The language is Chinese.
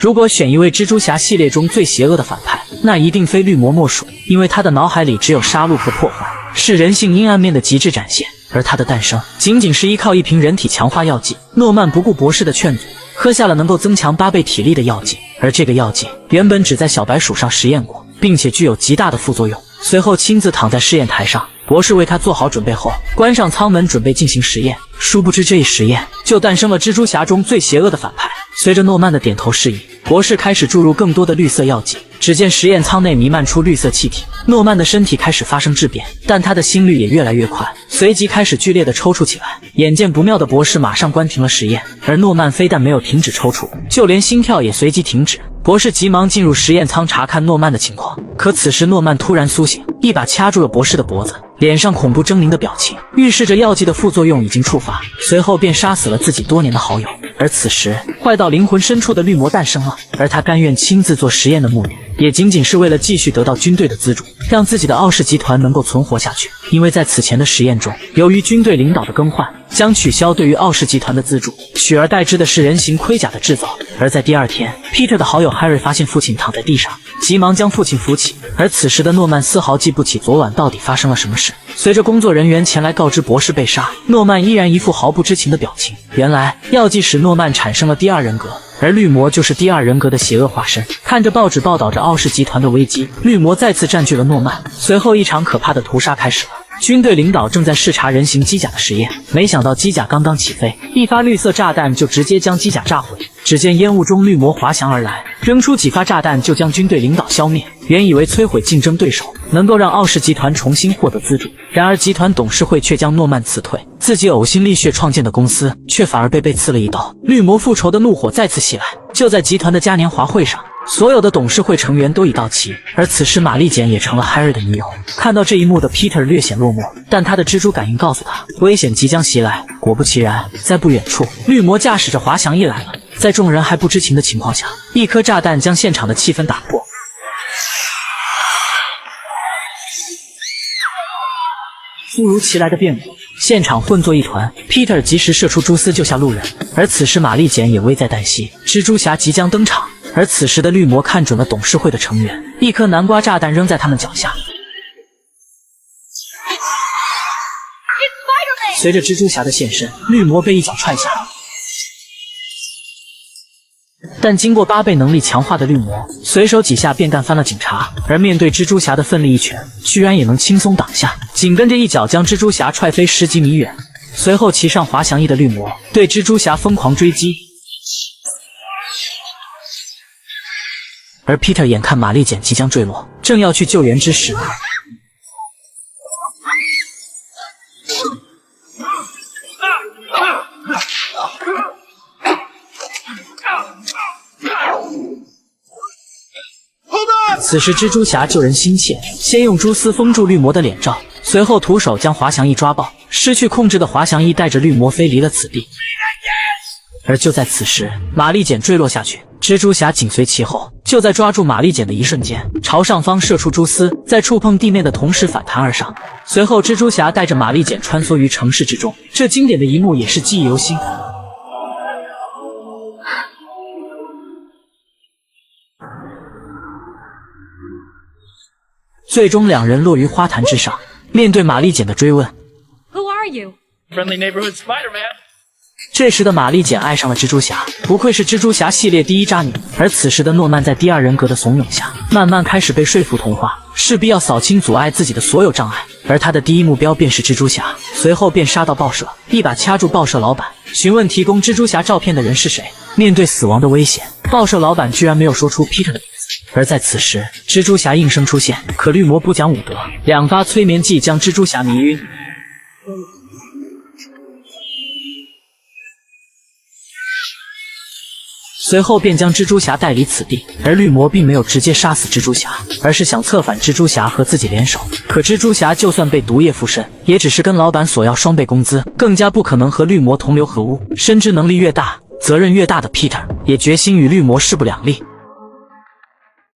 如果选一位蜘蛛侠系列中最邪恶的反派，那一定非绿魔莫属，因为他的脑海里只有杀戮和破坏，是人性阴暗面的极致展现。而他的诞生仅仅是依靠一瓶人体强化药剂。诺曼不顾博士的劝阻，喝下了能够增强8倍体力的药剂，而这个药剂原本只在小白鼠上实验过，并且具有极大的副作用。随后亲自躺在试验台上，博士为他做好准备后，关上舱门准备进行实验。殊不知这一实验就诞生了蜘蛛侠中最邪恶的反派。随着诺曼的点头示意，博士开始注入更多的绿色药剂。只见实验舱内弥漫出绿色气体，诺曼的身体开始发生质变，但他的心率也越来越快，随即开始剧烈的抽搐起来。眼见不妙的博士马上关停了实验，而诺曼非但没有停止抽搐，就连心跳也随即停止。博士急忙进入实验舱查看诺曼的情况，可此时诺曼突然苏醒，一把掐住了博士的脖子，脸上恐怖狰狞的表情，预示着药剂的副作用已经触发，随后便杀死了自己多年的好友。而此时，坏到灵魂深处的绿魔诞生了，而他甘愿亲自做实验的目的，也仅仅是为了继续得到军队的资助，让自己的奥氏集团能够存活下去。因为在此前的实验中，由于军队领导的更换，将取消对于奥氏集团的资助，取而代之的是人形盔甲的制造。而在第二天，Peter 的好友 Harry 发现父亲躺在地上，急忙将父亲扶起，而此时的诺曼丝毫记不起昨晚到底发生了什么事。随着工作人员前来告知博士被杀，诺曼依然一副毫不知情的表情。原来药剂使诺曼产生了第二人格，而绿魔就是第二人格的邪恶化身。看着报纸报道着奥氏集团的危机，绿魔再次占据了诺曼。随后一场可怕的屠杀开始了。军队领导正在视察人形机甲的实验，没想到机甲刚刚起飞，一发绿色炸弹就直接将机甲炸毁。只见烟雾中绿魔滑翔而来，扔出几发炸弹就将军队领导消灭。原以为摧毁竞争对手能够让奥氏集团重新获得资助，然而集团董事会却将诺曼辞退，自己呕心沥血创建的公司却反而被刺了一刀。绿魔复仇的怒火再次袭来，就在集团的嘉年华会上，所有的董事会成员都已到齐，而此时玛丽简也成了 Harry 的女友。看到这一幕的 Peter 略显落寞，但他的蜘蛛感应告诉他，危险即将袭来。果不其然，在不远处，绿魔驾驶着滑翔翼来了。在众人还不知情的情况下，一颗炸弹将现场的气氛打破。突如其来的变故，现场混作一团。Peter 及时射出蛛丝救下路人，而此时玛丽简也危在旦夕，蜘蛛侠即将登场。而此时的绿魔看准了董事会的成员，一颗南瓜炸弹扔在他们脚下。随着蜘蛛侠的现身，绿魔被一脚踹下。但经过8倍能力强化的绿魔，随手几下便干翻了警察，而面对蜘蛛侠的奋力一拳，居然也能轻松挡下，紧跟着一脚将蜘蛛侠踹飞10几米远。随后骑上滑翔翼的绿魔对蜘蛛侠疯狂追击，而 Peter 眼看玛丽简即将坠落，正要去救援之时，此时蜘蛛侠救人心切，先用蛛丝封住绿魔的脸罩，随后徒手将滑翔翼抓爆。失去控制的滑翔翼带着绿魔飞离了此地。而就在此时，玛丽简坠落下去，蜘蛛侠紧随其后。就在抓住玛丽简的一瞬间，朝上方射出蛛丝，在触碰地面的同时反弹而上。随后蜘蛛侠带着玛丽简穿梭于城市之中，这经典的一幕也是记忆犹新。最终两人落于花坛之上，面对玛丽简的追问 Who are you? Friendly neighborhood Spider-Man. 这时的玛丽简爱上了蜘蛛侠，不愧是蜘蛛侠系列第一渣女。而此时的诺曼在第二人格的怂恿下，慢慢开始被说服同化，势必要扫清阻碍自己的所有障碍。而他的第一目标便是蜘蛛侠，随后便杀到报社，一把掐住报社老板，询问提供蜘蛛侠照片的人是谁。面对死亡的危险，报社老板居然没有说出 Peter 的名字。而在此时，蜘蛛侠应声出现，可绿魔不讲武德，2发催眠剂将蜘蛛侠迷晕。随后便将蜘蛛侠带离此地，而绿魔并没有直接杀死蜘蛛侠，而是想策反蜘蛛侠和自己联手。可蜘蛛侠就算被毒液附身，也只是跟老板索要双倍工资，更加不可能和绿魔同流合污。深知能力越大，责任越大的 Peter 也决心与绿魔势不两立。